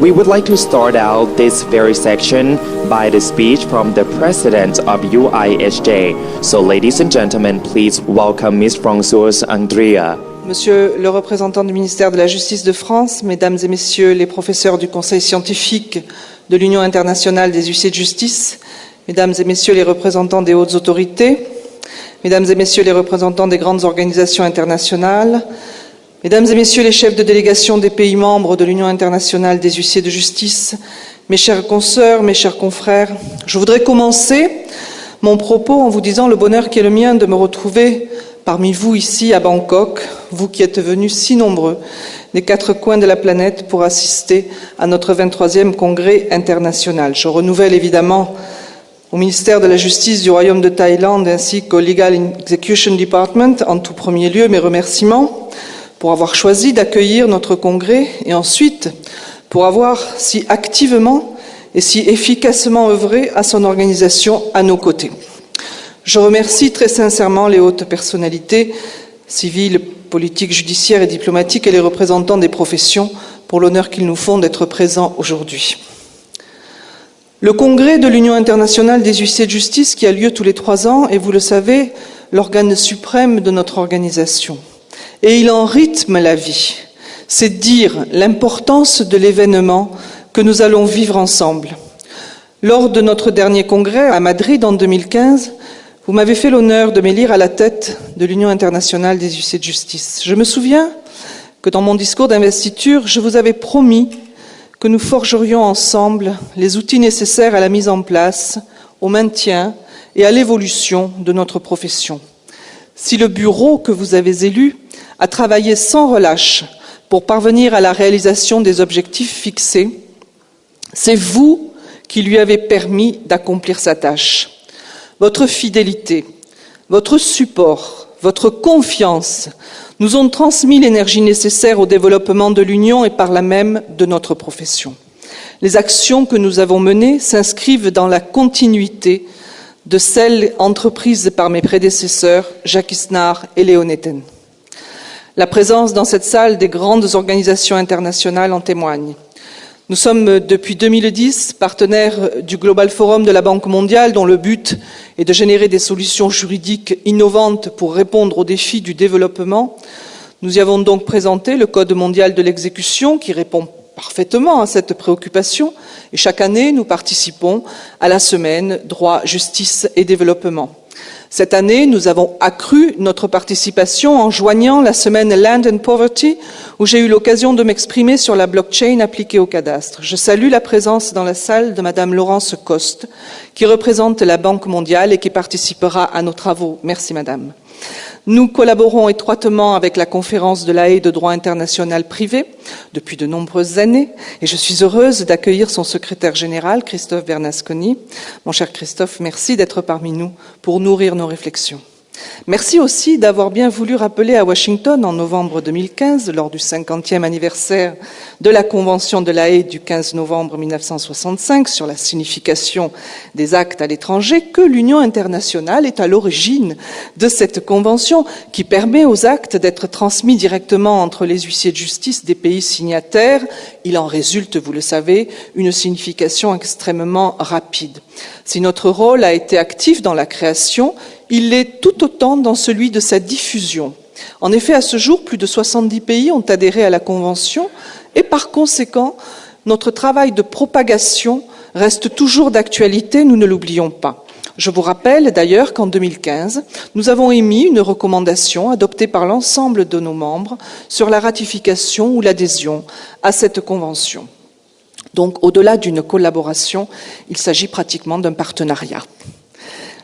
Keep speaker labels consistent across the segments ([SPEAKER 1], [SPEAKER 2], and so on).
[SPEAKER 1] We would like to start out this very section by the speech from the president of UIHJ. So, ladies and gentlemen, please welcome Ms. Françoise Andria.
[SPEAKER 2] Monsieur le représentant du ministère de la Justice de France, Mesdames et Messieurs les professeurs du Conseil scientifique de l'Union internationale des huissiers de justice, Mesdames et Messieurs les représentants des hautes autorités, Mesdames et Messieurs les représentants des grandes organisations internationales, Mesdames et Messieurs les chefs de délégation des pays membres de l'Union internationale des huissiers de justice, mes chères consoeurs, mes chers confrères, je voudrais commencer mon propos en vous disant le bonheur qui est le mien de me retrouver parmi vous ici à Bangkok, vous qui êtes venus si nombreux des quatre coins de la planète pour assister à notre 23e congrès international. Je renouvelle évidemment au ministère de la Justice du Royaume de Thaïlande ainsi qu'au Legal Execution Department en tout premier lieu mes remerciements pour avoir choisi d'accueillir notre congrès et ensuite pour avoir si activement et si efficacement œuvré à son organisation à nos côtés. Je remercie très sincèrement les hautes personnalités civiles, politiques, judiciaires et diplomatiques et les représentants des professions pour l'honneur qu'ils nous font d'être présents aujourd'hui. Le congrès de l'Union internationale des huissiers de justice qui a lieu tous les 3 ans est, vous le savez, l'organe suprême de notre organisation. Et il en rythme la vie. C'est dire l'importance de l'événement que nous allons vivre ensemble. Lors de notre dernier congrès à Madrid en 2015, vous m'avez fait l'honneur de m'élire à la tête de l'Union internationale des huissiers de justice. Je me souviens que dans mon discours d'investiture, je vous avais promis que nous forgerions ensemble les outils nécessaires à la mise en place, au maintien et à l'évolution de notre profession. Si le bureau que vous avez élu a travaillé sans relâche pour parvenir à la réalisation des objectifs fixés, c'est vous qui lui avez permis d'accomplir sa tâche. Votre fidélité, votre support, votre confiance nous ont transmis l'énergie nécessaire au développement de l'Union et par là même de notre profession. Les actions que nous avons menées s'inscrivent dans la continuité de celles entreprises par mes prédécesseurs, Jacques Isnard et Léon Etten. La présence dans cette salle des grandes organisations internationales en témoigne. Nous sommes depuis 2010 partenaires du Global Forum de la Banque mondiale dont le but est de générer des solutions juridiques innovantes pour répondre aux défis du développement. Nous y avons donc présenté le Code mondial de l'exécution qui répond parfaitement à cette préoccupation et chaque année nous participons à la semaine Droit, Justice et Développement. Cette année, nous avons accru notre participation en joignant la semaine Land and Poverty, où j'ai eu l'occasion de m'exprimer sur la blockchain appliquée au cadastre. Je salue la présence dans la salle de Madame Laurence Coste, qui représente la Banque mondiale et qui participera à nos travaux. Merci Madame. Nous collaborons étroitement avec la conférence de La Haye de droit international privé depuis de nombreuses années et je suis heureuse d'accueillir son secrétaire général, Christophe Bernasconi. Mon cher Christophe, merci d'être parmi nous pour nourrir nos réflexions. Merci aussi d'avoir bien voulu rappeler à Washington en novembre 2015, lors du 50e anniversaire de la Convention de La Haye du 15 novembre 1965 sur la signification des actes à l'étranger, que l'Union internationale est à l'origine de cette convention qui permet aux actes d'être transmis directement entre les huissiers de justice des pays signataires. Il en résulte, vous le savez, une signification extrêmement rapide. Si notre rôle a été actif dans la création, il l'est tout autant dans celui de sa diffusion. En effet, à ce jour, plus de 70 pays ont adhéré à la Convention et par conséquent, notre travail de propagation reste toujours d'actualité, nous ne l'oublions pas. Je vous rappelle d'ailleurs qu'en 2015, nous avons émis une recommandation adoptée par l'ensemble de nos membres sur la ratification ou l'adhésion à cette Convention. Donc, au-delà d'une collaboration, il s'agit pratiquement d'un partenariat.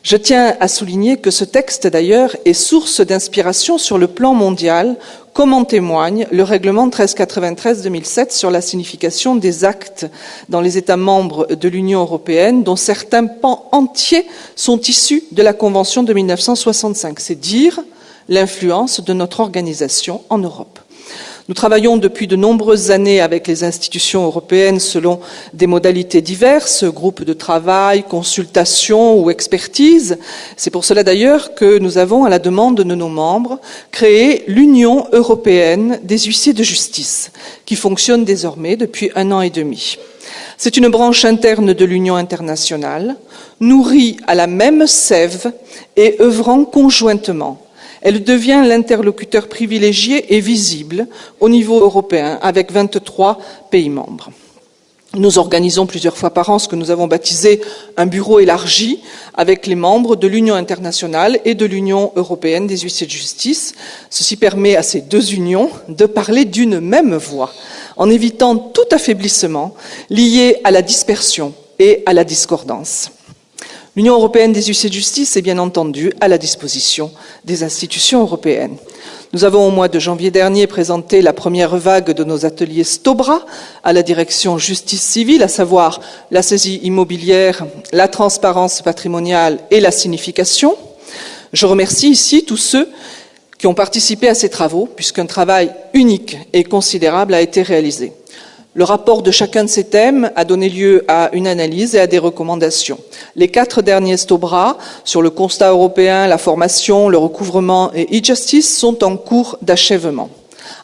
[SPEAKER 2] Je tiens à souligner que ce texte, d'ailleurs, est source d'inspiration sur le plan mondial, comme en témoigne le règlement 1393-2007 sur la signification des actes dans les États membres de l'Union européenne, dont certains pans entiers sont issus de la Convention de 1965. C'est dire l'influence de notre organisation en Europe. Nous travaillons depuis de nombreuses années avec les institutions européennes selon des modalités diverses, groupes de travail, consultation ou expertise. C'est pour cela d'ailleurs que nous avons, à la demande de nos membres, créé l'Union européenne des huissiers de justice, qui fonctionne désormais depuis 1 an et demi. C'est une branche interne de l'Union internationale, nourrie à la même sève et œuvrant conjointement. Elle devient l'interlocuteur privilégié et visible au niveau européen avec 23 pays membres. Nous organisons plusieurs fois par an ce que nous avons baptisé un bureau élargi avec les membres de l'Union internationale et de l'Union européenne des huissiers de justice. Ceci permet à ces deux unions de parler d'une même voix, en évitant tout affaiblissement lié à la dispersion et à la discordance. L'Union européenne des huissiers de justice est bien entendu à la disposition des institutions européennes. Nous avons au mois de janvier dernier présenté la première vague de nos ateliers Stobra à la direction justice civile, à savoir la saisie immobilière, la transparence patrimoniale et la signification. Je remercie ici tous ceux qui ont participé à ces travaux, puisqu'un travail unique et considérable a été réalisé. Le rapport de chacun de ces thèmes a donné lieu à une analyse et à des recommandations. Les 4 derniers Stobra, sur le constat européen, la formation, le recouvrement et e-justice, sont en cours d'achèvement.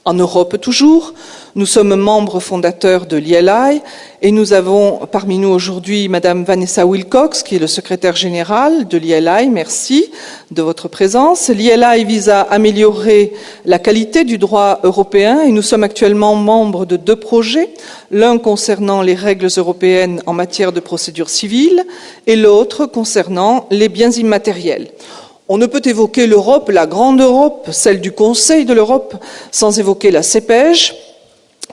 [SPEAKER 2] En Europe toujours, nous sommes membres fondateurs de l'ILI et nous avons parmi nous aujourd'hui Madame Vanessa Wilcox, qui est le secrétaire général de l'ILI. Merci de votre présence. L'ILI vise à améliorer la qualité du droit européen et nous sommes actuellement membres de 2 projets, l'un concernant les règles européennes en matière de procédure civile et l'autre concernant les biens immatériels. On ne peut évoquer l'Europe, la grande Europe, celle du Conseil de l'Europe, sans évoquer la CEPEJ.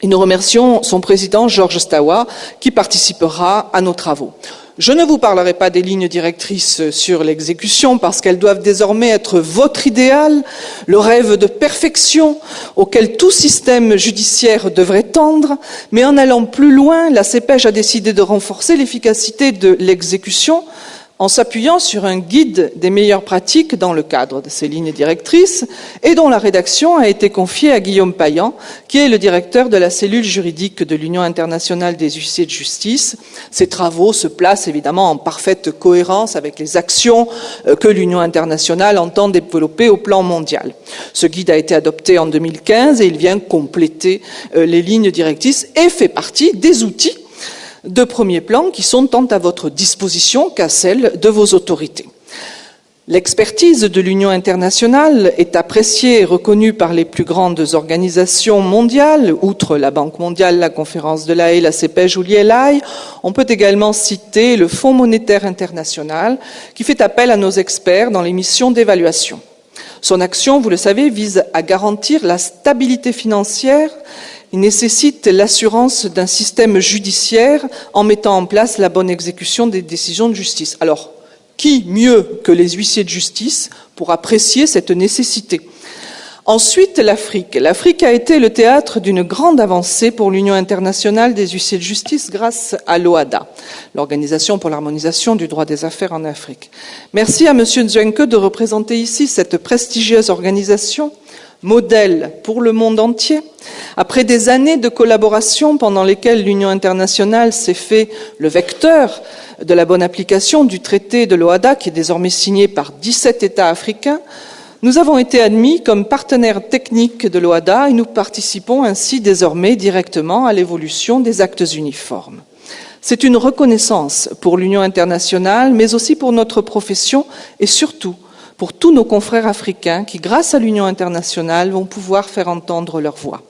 [SPEAKER 2] Et nous remercions son président, Georges Stawa, qui participera à nos travaux. Je ne vous parlerai pas des lignes directrices sur l'exécution, parce qu'elles doivent désormais être votre idéal, le rêve de perfection auquel tout système judiciaire devrait tendre. Mais en allant plus loin, la CEPEJ a décidé de renforcer l'efficacité de l'exécution, en s'appuyant sur un guide des meilleures pratiques dans le cadre de ces lignes directrices et dont la rédaction a été confiée à Guillaume Payan, qui est le directeur de la cellule juridique de l'Union internationale des huissiers de justice. Ces travaux se placent évidemment en parfaite cohérence avec les actions que l'Union internationale entend développer au plan mondial. Ce guide a été adopté en 2015 et il vient compléter les lignes directrices et fait partie des outils de premier plan qui sont tant à votre disposition qu'à celle de vos autorités. L'expertise de l'Union internationale est appréciée et reconnue par les plus grandes organisations mondiales, outre la Banque mondiale, la Conférence de La Haye, la CEPEJ ou l'ILI. On peut également citer le Fonds monétaire international qui fait appel à nos experts dans les missions d'évaluation. Son action, vous le savez, vise à garantir la stabilité financière. Il nécessite l'assurance d'un système judiciaire en mettant en place la bonne exécution des décisions de justice. Alors, qui mieux que les huissiers de justice pour apprécier cette nécessité ? Ensuite, l'Afrique. L'Afrique a été le théâtre d'une grande avancée pour l'Union internationale des huissiers de justice grâce à l'OHADA, l'Organisation pour l'harmonisation du droit des affaires en Afrique. Merci à M. Nzouenke de représenter ici cette prestigieuse organisation, modèle pour le monde entier. Après des années de collaboration pendant lesquelles l'Union internationale s'est fait le vecteur de la bonne application du traité de l'OHADA, qui est désormais signé par 17 États africains, nous avons été admis comme partenaires techniques de l'OHADA et nous participons ainsi désormais directement à l'évolution des actes uniformes. C'est une reconnaissance pour l'Union internationale, mais aussi pour notre profession et surtout pour tous nos confrères africains qui, grâce à l'Union internationale, vont pouvoir faire entendre leur voix.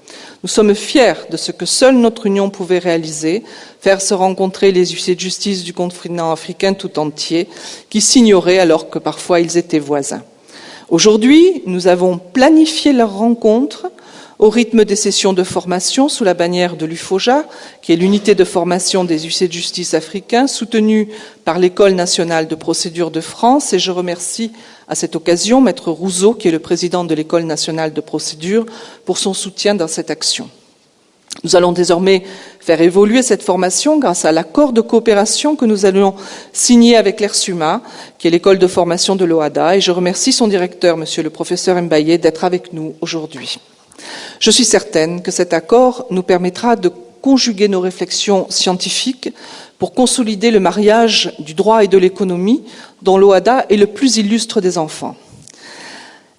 [SPEAKER 2] Nous sommes fiers de ce que seule notre Union pouvait réaliser, faire se rencontrer les huissiers de justice du continent africain tout entier, qui s'ignoraient alors que parfois ils étaient voisins. Aujourd'hui, nous avons planifié leur rencontre au rythme des sessions de formation sous la bannière de l'UFOJA, qui est l'unité de formation des huissiers de justice africains, soutenue par l'École nationale de procédure de France. Et je remercie à cette occasion Maître Rousseau, qui est le président de l'École nationale de procédure, pour son soutien dans cette action. Nous allons désormais faire évoluer cette formation grâce à l'accord de coopération que nous allons signer avec l'ERSUMA, qui est l'école de formation de l'OHADA, et je remercie son directeur, monsieur le professeur Mbaye, d'être avec nous aujourd'hui. Je suis certaine que cet accord nous permettra de conjuguer nos réflexions scientifiques pour consolider le mariage du droit et de l'économie, dont l'OHADA est le plus illustre des enfants.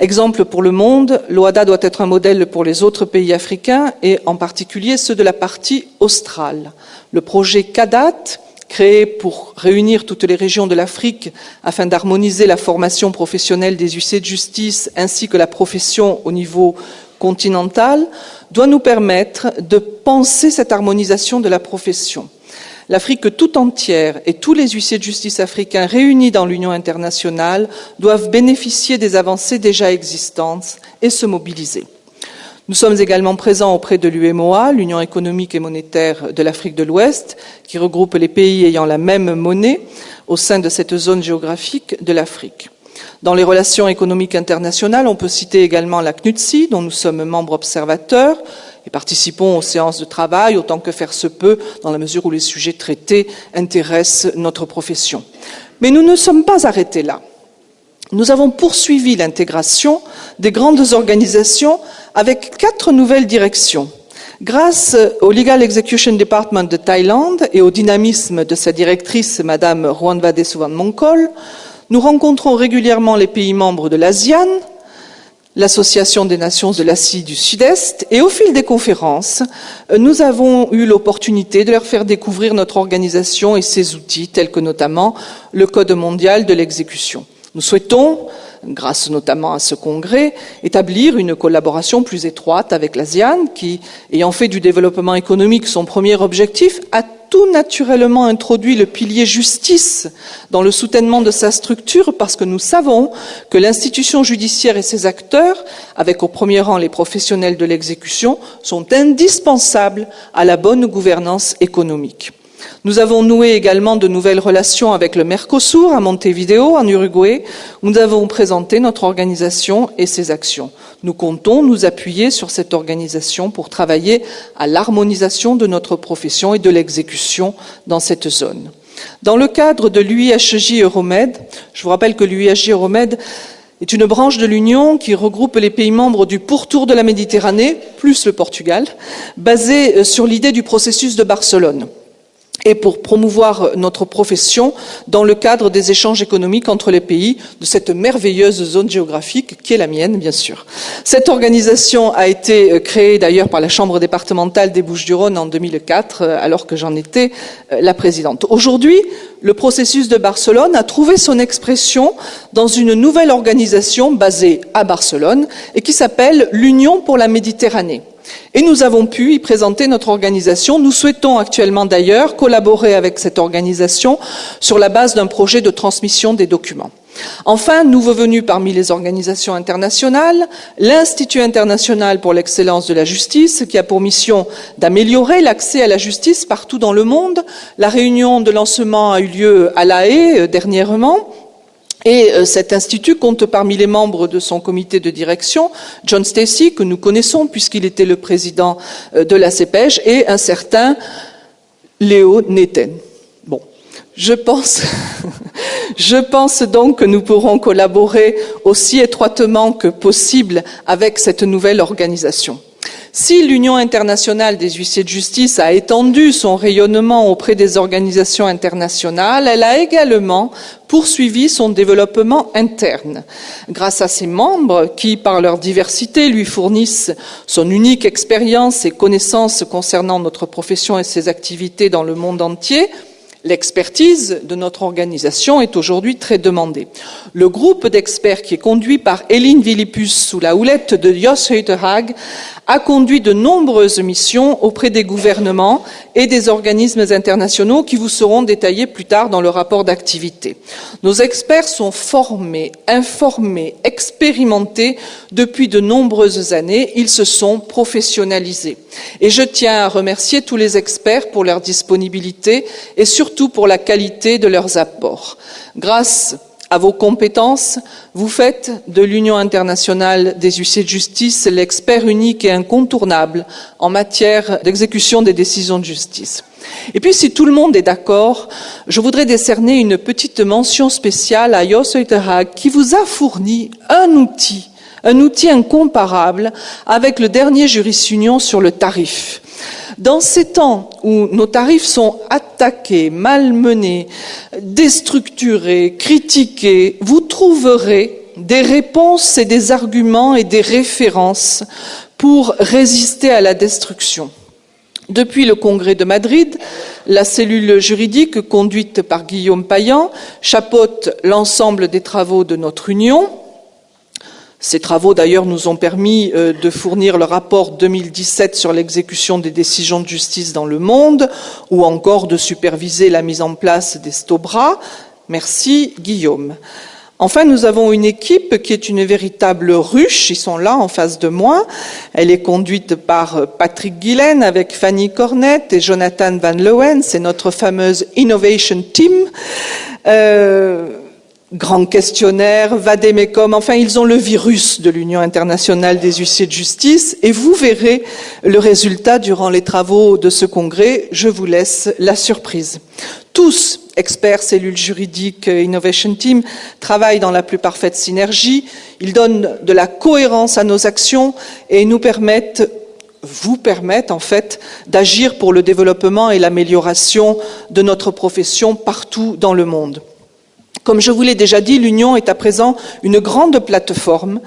[SPEAKER 2] Exemple pour le monde, l'OHADA doit être un modèle pour les autres pays africains et en particulier ceux de la partie australe. Le projet CADAT, créé pour réunir toutes les régions de l'Afrique afin d'harmoniser la formation professionnelle des huissiers de justice ainsi que la profession au niveau continental, doit nous permettre de penser cette harmonisation de la profession. L'Afrique tout entière et tous les huissiers de justice africains réunis dans l'Union internationale doivent bénéficier des avancées déjà existantes et se mobiliser. Nous sommes également présents auprès de l'UMOA, l'Union économique et monétaire de l'Afrique de l'Ouest, qui regroupe les pays ayant la même monnaie au sein de cette zone géographique de l'Afrique. Dans les relations économiques internationales, on peut citer également la CNUTSI, dont nous sommes membres observateurs, et participons aux séances de travail autant que faire se peut, dans la mesure où les sujets traités intéressent notre profession. Mais nous ne sommes pas arrêtés là. Nous avons poursuivi l'intégration des grandes organisations avec 4 nouvelles directions. Grâce au Legal Execution Department de Thaïlande et au dynamisme de sa directrice, Madame Ruanvade Suvanmonkol, nous rencontrons régulièrement les pays membres de l'ASEAN, l'Association des Nations de l'Asie du Sud-Est, et au fil des conférences, nous avons eu l'opportunité de leur faire découvrir notre organisation et ses outils, tels que notamment le Code mondial de l'exécution. Nous souhaitons, grâce notamment à ce congrès, établir une collaboration plus étroite avec l'ASEAN, qui, ayant fait du développement économique son premier objectif, a tout naturellement introduit le pilier justice dans le soutènement de sa structure parce que nous savons que l'institution judiciaire et ses acteurs, avec au premier rang les professionnels de l'exécution, sont indispensables à la bonne gouvernance économique. Nous avons noué également de nouvelles relations avec le Mercosur à Montevideo, en Uruguay, où nous avons présenté notre organisation et ses actions. Nous comptons nous appuyer sur cette organisation pour travailler à l'harmonisation de notre profession et de l'exécution dans cette zone. Dans le cadre de l'UIHJ Euromed, je vous rappelle que l'UIHJ Euromed est une branche de l'Union qui regroupe les pays membres du pourtour de la Méditerranée, plus le Portugal, basée sur l'idée du processus de Barcelone, et pour promouvoir notre profession dans le cadre des échanges économiques entre les pays de cette merveilleuse zone géographique qui est la mienne, bien sûr. Cette organisation a été créée d'ailleurs par la Chambre départementale des Bouches-du-Rhône en 2004, alors que j'en étais la présidente. Aujourd'hui, le processus de Barcelone a trouvé son expression dans une nouvelle organisation basée à Barcelone et qui s'appelle l'Union pour la Méditerranée. Et nous avons pu y présenter notre organisation. Nous souhaitons actuellement d'ailleurs collaborer avec cette organisation sur la base d'un projet de transmission des documents. Enfin, nouveau venu parmi les organisations internationales, l'Institut international pour l'excellence de la justice, qui a pour mission d'améliorer l'accès à la justice partout dans le monde. La réunion de lancement a eu lieu à La Haye dernièrement. Et cet institut compte parmi les membres de son comité de direction John Stacey, que nous connaissons puisqu'il était le président de la CEPEJ, et un certain Léo Neten. Bon, je pense donc que nous pourrons collaborer aussi étroitement que possible avec cette nouvelle organisation. Si l'Union internationale des huissiers de justice a étendu son rayonnement auprès des organisations internationales, elle a également poursuivi son développement interne. Grâce à ses membres qui, par leur diversité, lui fournissent son unique expérience et connaissances concernant notre profession et ses activités dans le monde entier, l'expertise de notre organisation est aujourd'hui très demandée. Le groupe d'experts qui est conduit par Eline Villipus sous la houlette de Jos Heuterhag a conduit de nombreuses missions auprès des gouvernements et des organismes internationaux qui vous seront détaillés plus tard dans le rapport d'activité. Nos experts sont formés, informés, expérimentés depuis de nombreuses années. Ils se sont professionnalisés. Et je tiens à remercier tous les experts pour leur disponibilité et surtout pour la qualité de leurs apports. Grâce à vos compétences, vous faites de l'Union internationale des huissiers de justice l'expert unique et incontournable en matière d'exécution des décisions de justice. Et puis, si tout le monde est d'accord, je voudrais décerner une petite mention spéciale à Jos Heuterhag qui vous a fourni un outil un outil incomparable avec le dernier Jurisunion sur le tarif. Dans ces temps où nos tarifs sont attaqués, malmenés, déstructurés, critiqués, vous trouverez des réponses et des arguments et des références pour résister à la destruction. Depuis le Congrès de Madrid, la cellule juridique conduite par Guillaume Payan chapeaute l'ensemble des travaux de notre Union. Ces travaux, d'ailleurs, nous ont permis de fournir le rapport 2017 sur l'exécution des décisions de justice dans le monde, ou encore de superviser la mise en place des STOBRA. Merci, Guillaume. Enfin, nous avons une équipe qui est une véritable ruche. Ils sont là, en face de moi. Elle est conduite par Patrick Guilaine avec Fanny Cornette et Jonathan Van Leeuwen. C'est notre fameuse Innovation Team. Grand questionnaire, vadémécum, enfin ils ont le virus de l'Union internationale des huissiers de justice et vous verrez le résultat durant les travaux de ce congrès. Je vous laisse la surprise. Tous, experts, cellules juridiques, Innovation Team, travaillent dans la plus parfaite synergie. Ils donnent de la cohérence à nos actions et vous permettent en fait d'agir pour le développement et l'amélioration de notre profession partout dans le monde. Comme je vous l'ai déjà dit, l'Union est à présent une grande plateforme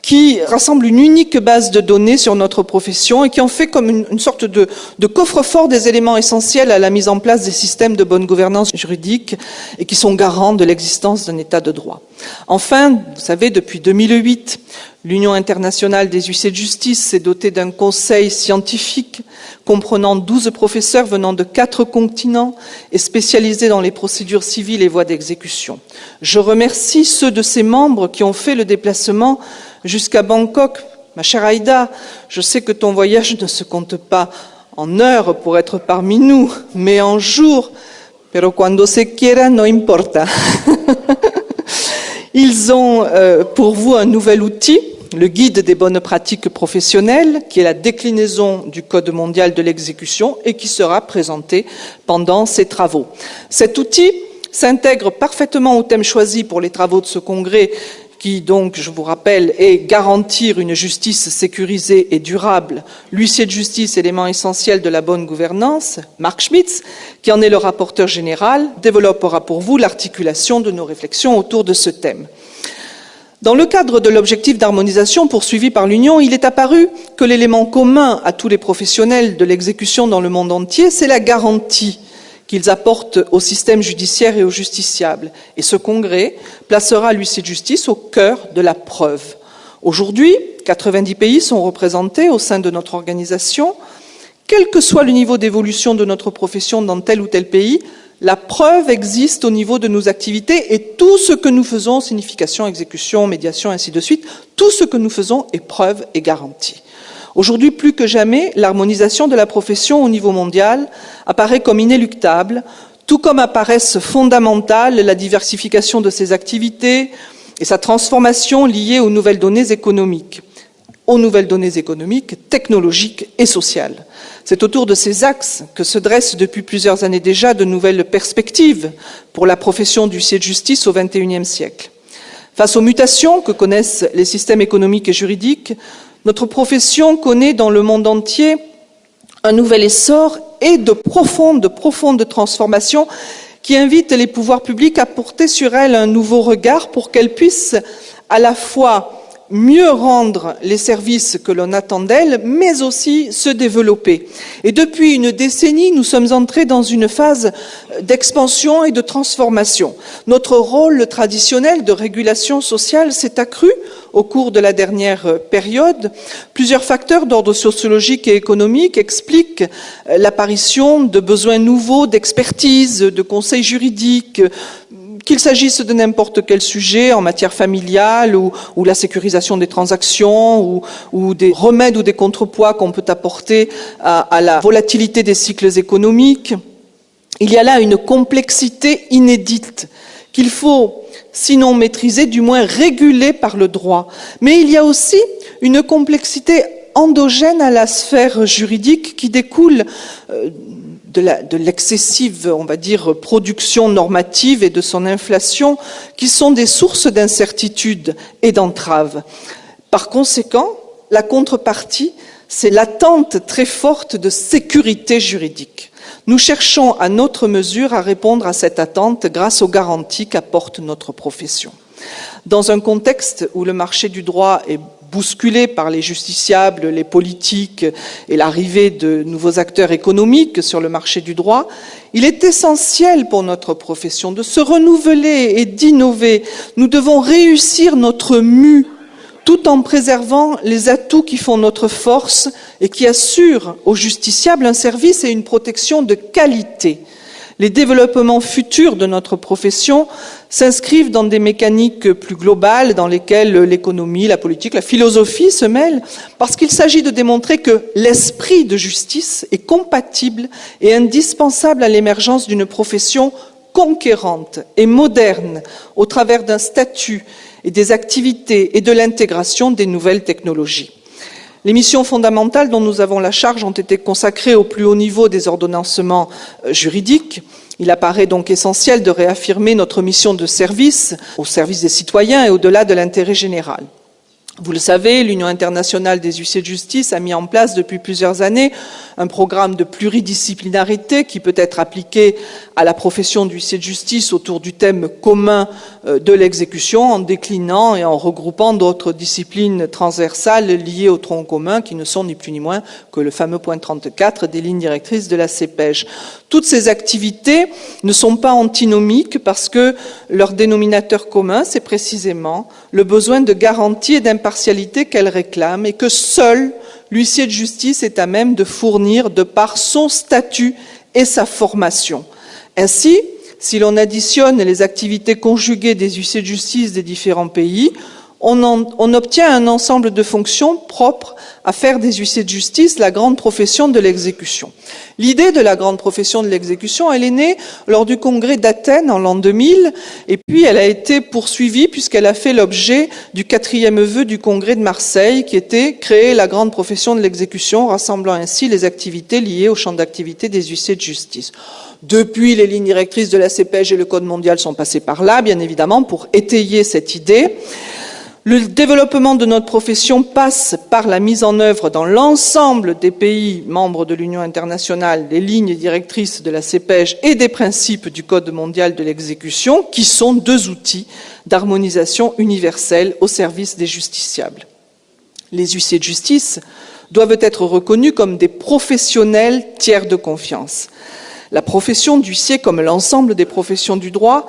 [SPEAKER 2] qui rassemble une unique base de données sur notre profession et qui en fait comme une sorte de coffre-fort des éléments essentiels à la mise en place des systèmes de bonne gouvernance juridique et qui sont garants de l'existence d'un État de droit. Enfin, vous savez, depuis 2008, l'Union internationale des huissiers de justice s'est dotée d'un conseil scientifique comprenant 12 professeurs venant de 4 continents et spécialisés dans les procédures civiles et voies d'exécution. Je remercie ceux de ces membres qui ont fait le déplacement jusqu'à Bangkok. Ma chère Aïda, je sais que ton voyage ne se compte pas en heures pour être parmi nous, mais en jours. Pero cuando se quiera, no importa. Ils ont pour vous un nouvel outil, le guide des bonnes pratiques professionnelles, qui est la déclinaison du Code mondial de l'exécution et qui sera présenté pendant ces travaux. Cet outil s'intègre parfaitement au thème choisi pour les travaux de ce congrès, qui donc, je vous rappelle, est garantir une justice sécurisée et durable. L'huissier de justice, élément essentiel de la bonne gouvernance, Marc Schmitz, qui en est le rapporteur général, développera pour vous l'articulation de nos réflexions autour de ce thème. Dans le cadre de l'objectif d'harmonisation poursuivi par l'Union, il est apparu que l'élément commun à tous les professionnels de l'exécution dans le monde entier, c'est la garantie qu'ils apportent au système judiciaire et aux justiciables. Et ce congrès placera l'huissier de justice au cœur de la preuve. Aujourd'hui, 90 pays sont représentés au sein de notre organisation. Quel que soit le niveau d'évolution de notre profession dans tel ou tel pays, la preuve existe au niveau de nos activités et tout ce que nous faisons, signification, exécution, médiation, ainsi de suite, tout ce que nous faisons est preuve et garantie. Aujourd'hui, plus que jamais, l'harmonisation de la profession au niveau mondial apparaît comme inéluctable, tout comme apparaissent fondamentales la diversification de ses activités et sa transformation liée aux nouvelles données économiques, technologiques et sociales. C'est autour de ces axes que se dressent depuis plusieurs années déjà de nouvelles perspectives pour la profession d'huissier de justice au XXIe siècle. Face aux mutations que connaissent les systèmes économiques et juridiques, notre profession connaît dans le monde entier un nouvel essor et de profondes transformations qui invitent les pouvoirs publics à porter sur elle un nouveau regard pour qu'elle puisse à la fois mieux rendre les services que l'on attend d'elle, mais aussi se développer. Et depuis une décennie, nous sommes entrés dans une phase d'expansion et de transformation. Notre rôle traditionnel de régulation sociale s'est accru au cours de la dernière période. Plusieurs facteurs d'ordre sociologique et économique expliquent l'apparition de besoins nouveaux d'expertise, de conseils juridiques, qu'il s'agisse de n'importe quel sujet en matière familiale ou la sécurisation des transactions ou des remèdes ou des contrepoids qu'on peut apporter à la volatilité des cycles économiques. Il y a là une complexité inédite qu'il faut, sinon maîtriser, du moins réguler par le droit. Mais il y a aussi une complexité endogène à la sphère juridique qui découle de l'excessive, on va dire, production normative et de son inflation, qui sont des sources d'incertitude et d'entrave. Par conséquent, la contrepartie, c'est l'attente très forte de sécurité juridique. Nous cherchons à notre mesure à répondre à cette attente grâce aux garanties qu'apporte notre profession. Dans un contexte où le marché du droit est bousculé par les justiciables, les politiques et l'arrivée de nouveaux acteurs économiques sur le marché du droit, il est essentiel pour notre profession de se renouveler et d'innover. Nous devons réussir notre mue tout en préservant les atouts qui font notre force et qui assurent aux justiciables un service et une protection de qualité. Les développements futurs de notre profession s'inscrivent dans des mécaniques plus globales dans lesquelles l'économie, la politique, la philosophie se mêlent, parce qu'il s'agit de démontrer que l'esprit de justice est compatible et indispensable à l'émergence d'une profession conquérante et moderne au travers d'un statut et des activités et de l'intégration des nouvelles technologies. Les missions fondamentales dont nous avons la charge ont été consacrées au plus haut niveau des ordonnancements juridiques. Il apparaît donc essentiel de réaffirmer notre mission de service au service des citoyens et au-delà de l'intérêt général. Vous le savez, l'Union internationale des huissiers de justice a mis en place depuis plusieurs années un programme de pluridisciplinarité qui peut être appliqué à la profession d'huissier de justice autour du thème commun de l'exécution en déclinant et en regroupant d'autres disciplines transversales liées au tronc commun qui ne sont ni plus ni moins que le fameux point 34 des lignes directrices de la CEPEJ. Toutes ces activités ne sont pas antinomiques parce que leur dénominateur commun, c'est précisément le besoin de garantie et d'impartialité qu'elles réclament et que seul l'huissier de justice est à même de fournir de par son statut et sa formation. Ainsi, si l'on additionne les activités conjuguées des huissiers de justice des différents pays, on obtient un ensemble de fonctions propres à faire des huissiers de justice la grande profession de l'exécution. L'idée de la grande profession de l'exécution, elle est née lors du congrès d'Athènes en l'an 2000, et puis elle a été poursuivie puisqu'elle a fait l'objet du 4e vœu du congrès de Marseille, qui était créer la grande profession de l'exécution, rassemblant ainsi les activités liées au champ d'activité des huissiers de justice. Depuis, les lignes directrices de la CEPEJ et le Code mondial sont passés par là, bien évidemment, pour étayer cette idée. Le développement de notre profession passe par la mise en œuvre dans l'ensemble des pays membres de l'Union internationale des lignes directrices de la CEPEJ et des principes du Code mondial de l'exécution, qui sont deux outils d'harmonisation universelle au service des justiciables. Les huissiers de justice doivent être reconnus comme des professionnels tiers de confiance. La profession d'huissier, comme l'ensemble des professions du droit,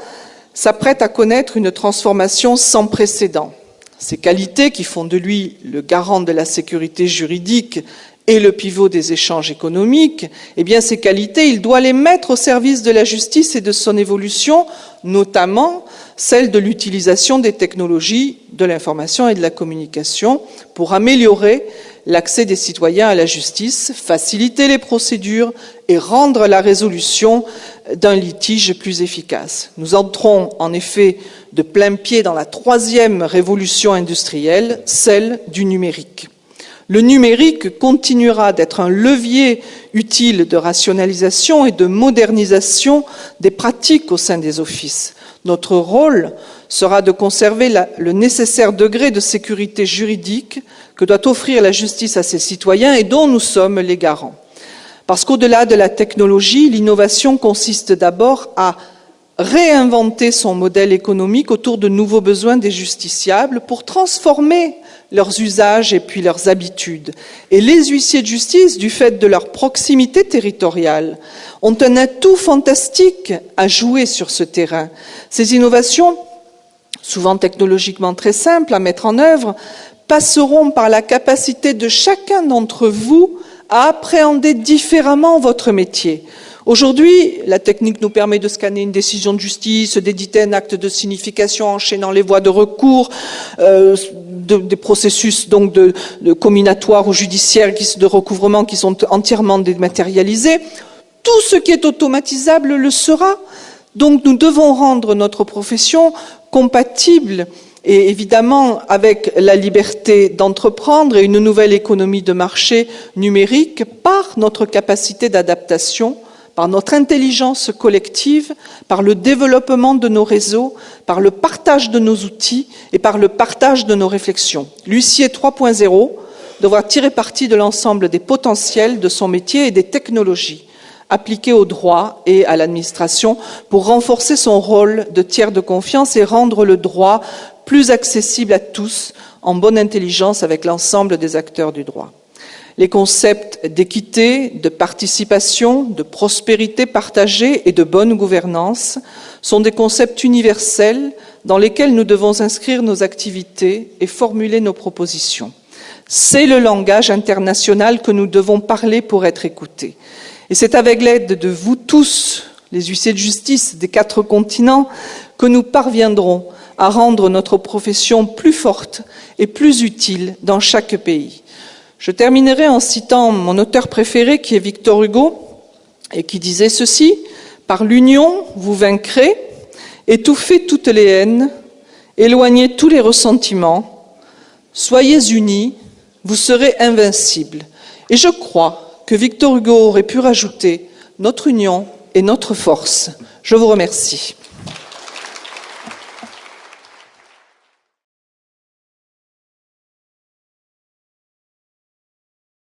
[SPEAKER 2] s'apprête à connaître une transformation sans précédent. Ces qualités qui font de lui le garant de la sécurité juridique et le pivot des échanges économiques, eh bien ces qualités, il doit les mettre au service de la justice et de son évolution, notamment celle de l'utilisation des technologies de l'information et de la communication pour améliorer l'accès des citoyens à la justice, faciliter les procédures et rendre la résolution d'un litige plus efficace. Nous entrons en effet de plein pied dans la 3e révolution industrielle, celle du numérique. Le numérique continuera d'être un levier utile de rationalisation et de modernisation des pratiques au sein des offices. Notre rôle sera de conserver le nécessaire degré de sécurité juridique que doit offrir la justice à ses citoyens et dont nous sommes les garants. Parce qu'au-delà de la technologie, l'innovation consiste d'abord à réinventer son modèle économique autour de nouveaux besoins des justiciables pour transformer leurs usages et puis leurs habitudes. Et les huissiers de justice, du fait de leur proximité territoriale, ont un atout fantastique à jouer sur ce terrain. Ces innovations, souvent technologiquement très simples à mettre en œuvre, passeront par la capacité de chacun d'entre vous à appréhender différemment votre métier. Aujourd'hui, la technique nous permet de scanner une décision de justice, d'éditer un acte de signification enchaînant les voies de recours, des processus donc de combinatoires ou judiciaires, de recouvrement qui sont entièrement dématérialisés. Tout ce qui est automatisable le sera. Donc nous devons rendre notre profession compatible et évidemment avec la liberté d'entreprendre et une nouvelle économie de marché numérique par notre capacité d'adaptation, par notre intelligence collective, par le développement de nos réseaux, par le partage de nos outils et par le partage de nos réflexions. L'huissier 3.0 devra tirer parti de l'ensemble des potentiels de son métier et des technologies appliquées au droit et à l'administration pour renforcer son rôle de tiers de confiance et rendre le droit plus accessible à tous, en bonne intelligence avec l'ensemble des acteurs du droit. Les concepts d'équité, de participation, de prospérité partagée et de bonne gouvernance sont des concepts universels dans lesquels nous devons inscrire nos activités et formuler nos propositions. C'est le langage international que nous devons parler pour être écoutés. Et c'est avec l'aide de vous tous, les huissiers de justice des 4 continents, que nous parviendrons à rendre notre profession plus forte et plus utile dans chaque pays. Je terminerai en citant mon auteur préféré qui est Victor Hugo et qui disait ceci: « Par l'union, vous vaincrez, étouffez toutes les haines, éloignez tous les ressentiments, soyez unis, vous serez invincibles. » Et je crois que Victor Hugo aurait pu rajouter « notre union et notre force ». Je vous remercie.